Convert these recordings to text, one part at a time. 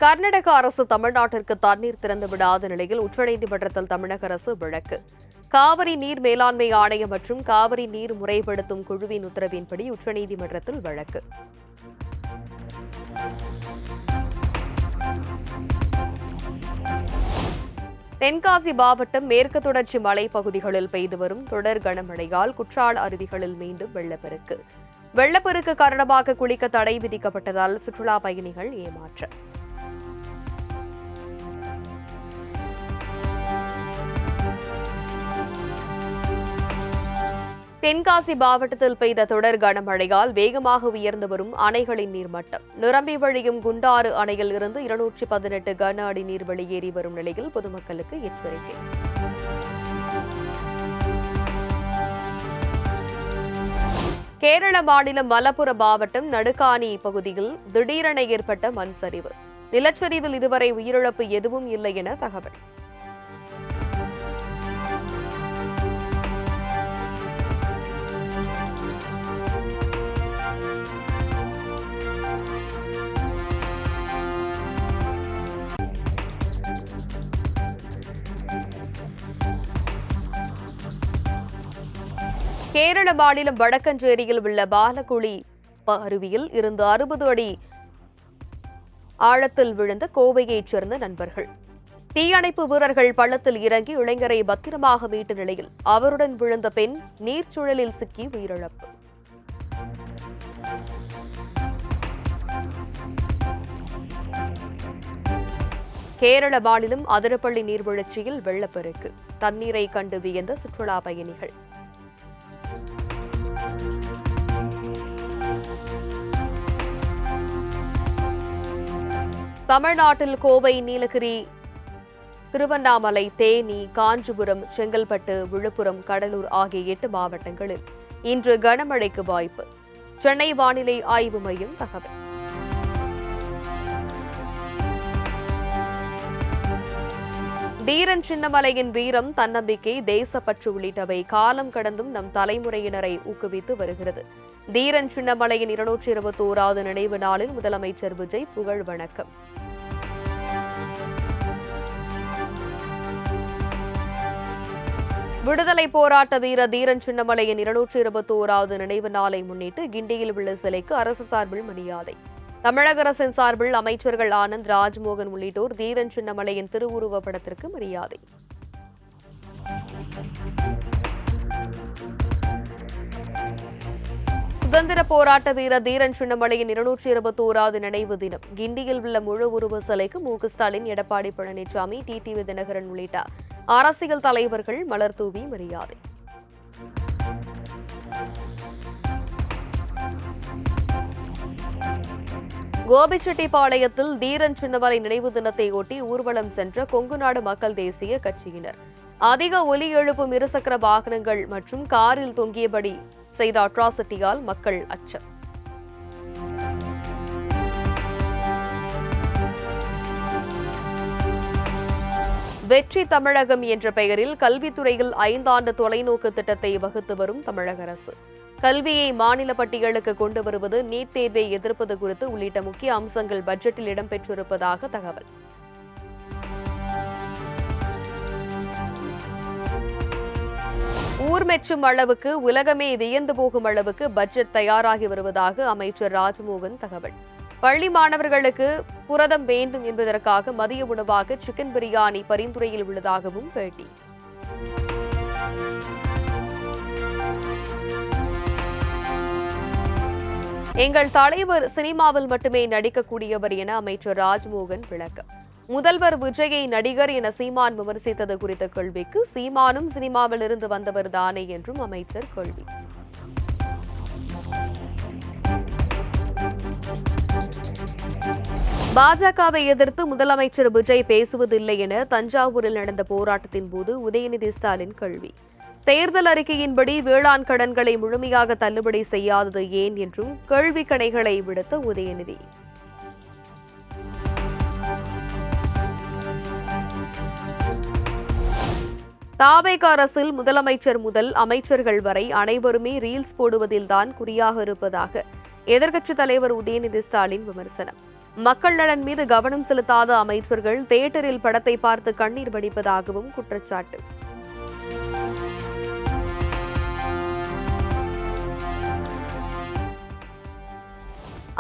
கர்நாடக அரசு தமிழ்நாட்டிற்கு தண்ணீர் திறந்து விடாத நிலையில் உச்சநீதிமன்றத்தில் தமிழக அரசு வழக்கு. காவிரி நீர் மேலாண்மை ஆணையம் மற்றும் காவிரி நீர் முறைப்படுத்தும் குழுவின் உத்தரவின்படி உச்சநீதிமன்றத்தில் வழக்கு. தென்காசி மாவட்டம் மேற்கு தொடர்ச்சி மலைப்பகுதிகளில் பெய்து வரும் தொடர் கனமழையால் குற்றால அருவிகளில் மீண்டும் வெள்ளப்பெருக்கு. வெள்ளப்பெருக்கு காரணமாக குளிக்க தடை விதிக்கப்பட்டதால் சுற்றுலா பயணிகள் ஏமாற்றம். தென்காசி மாவட்டத்தில் பெய்த தொடர் கனமழையால் வேகமாக உயர்ந்து வரும் அணைகளின் நீர்மட்டம். நிரம்பி வழியும் குண்டாறு அணையில் இருந்து 218 கன அடி நீர் வெளியேறி வரும் நிலையில் பொதுமக்களுக்கு எச்சரிக்கை. கேரள மாநிலம் மலப்புரம் மாவட்டம் நடுக்காணி பகுதியில் திடீரென ஏற்பட்ட மண் சரிவு. நிலச்சரிவில் இதுவரை உயிரிழப்பு எதுவும் இல்லை என தகவல். கேரள மாநிலம் வடக்கஞ்சேரியில் உள்ள பாலகுளி அருவியில் இருந்து 60 அடி ஆழத்தில் விழுந்த கோவையைச் சேர்ந்த நண்பர்கள். தீயணைப்பு வீரர்கள் பள்ளத்தில் இறங்கி இளைஞரை பத்திரமாக மீட்ட நிலையில் அவருடன் விழுந்த பெண் நீர்ச்சுழலில் சிக்கி உயிரிழப்பு. கேரள மாநிலம் அதிரப்பள்ளி நீர்வீழ்ச்சியில் வெள்ளப்பெருக்கு. தண்ணீரை கண்டு வியந்த சுற்றுலா பயணிகள். தமிழ்நாட்டில் கோவை, நீலகிரி, திருவண்ணாமலை, தேனி, காஞ்சிபுரம், செங்கல்பட்டு, விழுப்புரம், கடலூர் ஆகிய 8 மாவட்டங்களில் இன்று கனமழைக்கு வாய்ப்பு. சென்னை வானிலை ஆய்வு மையம் தகவல். தீரன் சின்னமலையின் வீரம், தன்னம்பிக்கை, தேசப்பற்று உள்ளிட்டவை காலம் கடந்தும் நம் தலைமுறையினரை ஊக்குவித்து வருகிறது. தீரன் சின்னமலையின் 221வது நினைவு நாளில் முதலமைச்சர் விஜய் புகழ் வணக்கம். விடுதலை போராட்ட வீரர் தீரன் சின்னமலையின் 221வது நினைவு நாளை முன்னிட்டு கிண்டியில் உள்ள சிலைக்கு அரசு சார்பில் மரியாதை. தமிழக அரசின் சார்பில் அமைச்சர்கள் ஆனந்த், ராஜ்மோகன் உள்ளிட்டோர் தீரன் சின்னமலையின் திருவுருவப் படத்திற்கு மரியாதை. சுதந்திர போராட்ட வீரர் தீரன் சின்னமலையின் 221வது நினைவு தினம். கிண்டியில் உள்ள முழு உருவ சிலைக்கு மு.க. ஸ்டாலின், எடப்பாடி பழனிசாமி, டிடிவி தினகரன் உள்ளிட்ட அரசியல் தலைவர்கள் மலர் தூவி மரியாதை. கோபிச்செட்டிப்பாளையத்தில் தீரன் சின்னமலை நினைவு தினத்தை ஒட்டி ஊர்வலம் சென்ற கொங்குநாடு மக்கள் தேசிய கட்சியினர். அதிக ஒலி எழுப்பும் இருசக்கர வாகனங்கள் மற்றும் காரில் தொங்கியபடி செய்த அட்ராசிட்டியால் மக்கள் அச்சம். வெற்றி தமிழகம் என்ற பெயரில் கல்வித்துறையில் 5 ஆண்டு தொலைநோக்கு திட்டத்தை வகுத்து வரும் தமிழக அரசு. கல்வியை மாநில பட்டியலுக்கு கொண்டு வருவது, நீட் தேர்வை எதிர்ப்பது குறித்து உள்ளிட்ட முக்கிய அம்சங்கள் பட்ஜெட்டில் இடம்பெற்றிருப்பதாக தகவல். ஊர் மெச்சும் அளவுக்கு, உலகமே வியந்து போகும் அளவுக்கு பட்ஜெட் தயாராகி வருவதாக அமைச்சர் ராஜ்மோகன் தகவல். பள்ளி மாணவர்களுக்கு புரதம் வேண்டும் என்பதற்காக மதிய உணவாக சிக்கன் பிரியாணி பரிந்துரையில் உள்ளதாகவும் பேட்டி. எங்கள் தலைவர் சினிமாவில் மட்டுமே நடிக்கக்கூடியவர் என அமைச்சர் ராஜ்மோகன் விளக்கம். முதல்வர் விஜயை நடிகர் என சீமான் விமர்சித்தது குறித்த கேள்விக்கு சீமானும் சினிமாவில் இருந்து வந்தவர் தானே என்றும் அமைச்சர் கேள்வி. பாஜகவை எதிர்த்து முதலமைச்சர் விஜய் பேசுவதில்லை என தஞ்சாவூரில் நடந்த போராட்டத்தின் போது உதயநிதி ஸ்டாலின் கேள்வி. தேர்தல் அறிக்கையின்படி வேளாண் கடன்களை முழுமையாக தள்ளுபடி செய்யாதது ஏன் என்றும் கேள்வி கணைகளை விடுத்த உதயநிதி. தாவேகா அரசில் முதலமைச்சர் முதல் அமைச்சர்கள் வரை அனைவருமே ரீல்ஸ் போடுவதில்தான் குறியாக இருப்பதாக எதிர்க்கட்சித் தலைவர் உதயநிதி ஸ்டாலின் விமர்சனம். மக்கள் நலன் மீது கவனம் செலுத்தாத அமைச்சர்கள் தியேட்டரில் படத்தை பார்த்து கண்ணீர் வடிப்பதாகவும் குற்றச்சாட்டு.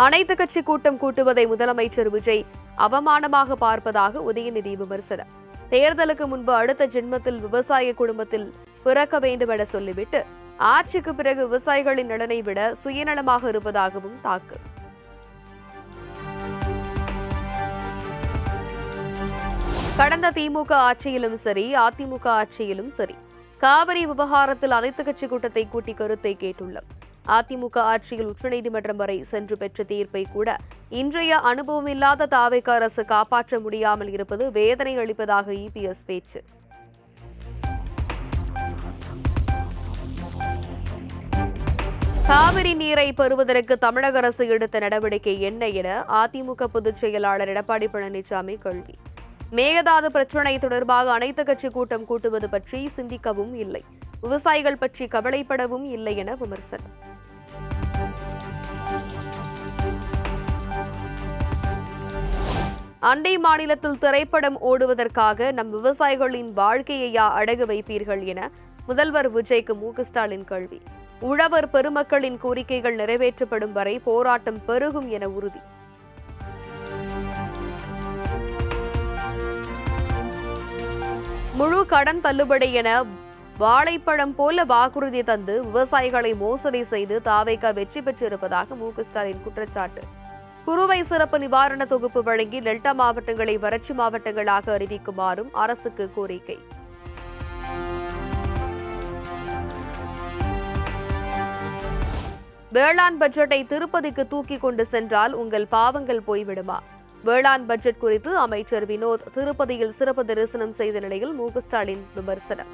அனைத்து கட்சி கூட்டம் கூட்டுவதை முதலமைச்சர் விஜய் அவமானமாக பார்ப்பதாக உதயநிதி விமர்சனம். தேர்தலுக்கு முன்பு அடுத்த ஜென்மத்தில் விவசாய குடும்பத்தில் பிறக்க வேண்டும் என சொல்லிவிட்டு ஆட்சிக்கு பிறகு விவசாயிகளின் நலனை விட சுயநலமாக இருப்பதாகவும் தாக்கு. கடந்த திமுக ஆட்சியிலும் சரி அதிமுக ஆட்சியிலும் சரி காவிரி விவகாரத்தில் அனைத்து கட்சி கூட்டத்தை கூட்டி கருத்தை கேட்டுள்ளோம். அதிமுக ஆட்சியில் உச்சநீதிமன்றம் வரை சென்று பெற்ற தீர்ப்பை கூட இன்றைய அனுபவம் இல்லாத தாவேக அரசு காப்பாற்ற முடியாமல் இருப்பது வேதனை அளிப்பதாக இபிஎஸ் பேச்சு. காவிரி நீரை பெறுவதற்கு தமிழக அரசு எடுத்த நடவடிக்கை என்ன என அதிமுக பொதுச் செயலாளர் எடப்பாடி பழனிசாமி கேள்வி. மேகதாது பிரச்சினை தொடர்பாக அனைத்து கட்சி கூட்டம் கூட்டுவது பற்றி சிந்திக்கவும் இல்லை, விவசாயிகள் பற்றி கவலைப்படவும் இல்லை என விமர்சனம். அண்டை மாநிலத்தில் திரைப்படம் ஓடுவதற்காக நம் விவசாயிகளின் வாழ்க்கையையா அடகு வைப்பீர்கள் என முதல்வர் விஜய்க்கு மு.க. ஸ்டாலின் கேள்வி. உழவர் பெருமக்களின் கோரிக்கைகள் நிறைவேற்றப்படும் வரை போராட்டம் பெருகும் என உறுதி. முழு கடன் தள்ளுபடி என வாழைப்பழம் போல வாக்குறுதி தந்து விவசாயிகளை மோசடி செய்து தாவேக வெற்றி பெற்றிருப்பதாக மு.க. ஸ்டாலின் குற்றச்சாட்டு. குறுவை சிறப்பு நிவாரண தொகுப்பு வழங்கி டெல்டா மாவட்டங்களை வறட்சி மாவட்டங்களாக அறிவிக்குமாறும் அரசுக்கு கோரிக்கை. வேளாண் பட்ஜெட்டை திருப்பதிக்கு தூக்கி கொண்டு சென்றால் உங்கள் பாவங்கள் போய்விடுமா? வேளாண் பட்ஜெட் குறித்து அமைச்சர் வினோத் திருப்பதியில் சிறப்பு தரிசனம் செய்த நிலையில் மு.க. ஸ்டாலின் விமர்சனம்.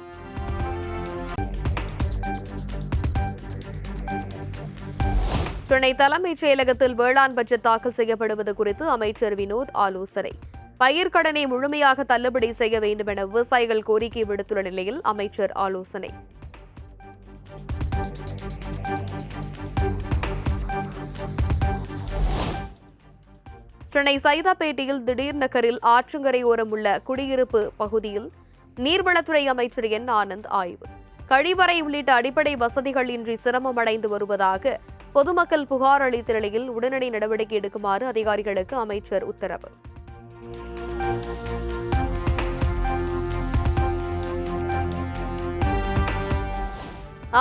சென்னை தலைமைச் செயலகத்தில் வேளாண் பட்ஜெட் தாக்கல் செய்யப்படுவது குறித்து அமைச்சர் வினோத் ஆலோசனை. பயிர்க்கடனை முழுமையாக தள்ளுபடி செய்ய வேண்டும் என விவசாயிகள் கோரிக்கை விடுத்துள்ள நிலையில் அமைச்சர் ஆலோசனை. சென்னை சைதாப்பேட்டையில் திடீர் நகரில் ஆற்றங்கரையோரம் உள்ள குடியிருப்பு பகுதியில் நீர்வளத்துறை அமைச்சர் என் ஆனந்த் ஆய்வு. கழிவறை உள்ளிட்ட அடிப்படை வசதிகள் இன்றி சிரமம் அடைந்து வருவதாக பொதுமக்கள் புகார் அளித்த நிலையில் உடனடி நடவடிக்கை எடுக்குமாறு அதிகாரிகளுக்கு அமைச்சர் உத்தரவு.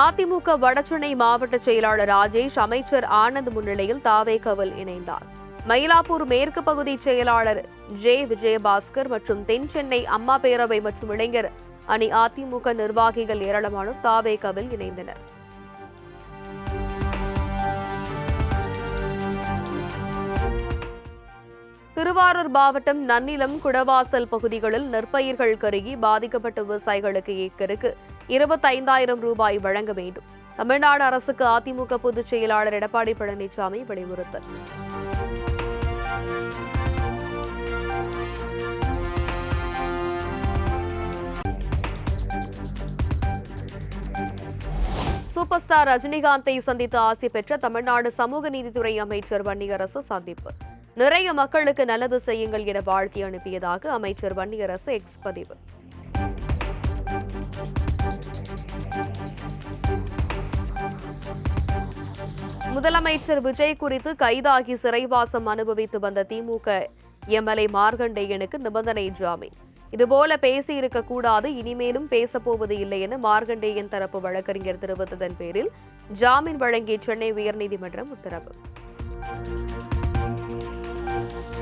அதிமுக வடசென்னை மாவட்ட செயலாளர் ராஜேஷ் அமைச்சர் ஆனந்த் முன்னிலையில் தாவேகவில் இணைந்தார். மயிலாப்பூர் மேற்கு பகுதி செயலாளர் ஜே. விஜயபாஸ்கர் மற்றும் தென் சென்னை அம்மா பேரவை மற்றும் இளைஞர் அணி அதிமுக நிர்வாகிகள் ஏராளமானோர் தாவேகவில் இணைந்தனர். திருவாரூர் மாவட்டம் நன்னிலம் குடவாசல் பகுதிகளில் நெற்பயிர்கள் கருகி பாதிக்கப்பட்ட விவசாயிகளுக்கு ஏக்கருக்கு 25,000 ரூபாய் வழங்க வேண்டும். தமிழ்நாடு அரசுக்கு அதிமுக பொதுச் செயலாளர் எடப்பாடி பழனிசாமி வலியுறுத்தல். சூப்பர் ஸ்டார் ரஜினிகாந்தை சந்தித்து ஆசி பெற்ற தமிழ்நாடு சமூக நீதித்துறை அமைச்சர் வன்னியரசு சந்திப்பு. நிறைய மக்களுக்கு நல்லது செய்யுங்கள் என வாழ்த்தி அனுப்பியதாக அமைச்சர் வன்னியரசு எக்ஸ் பதிவு. முதலமைச்சர் விஜய் குறித்து கைதாகி சிறைவாசம் அனுபவித்து வந்த திமுக எம்எல்ஏ மார்கண்டேயனுக்கு நிபந்தனை ஜாமீன். இதுபோல பேசியிருக்க கூடாது, இனிமேலும் பேசப்போவது இல்லை என மார்கண்டேயன் தரப்பு வழக்கறிஞர் தெரிவித்ததன் பேரில் ஜாமீன் வழங்கி சென்னை உயர்நீதிமன்றம் உத்தரவு.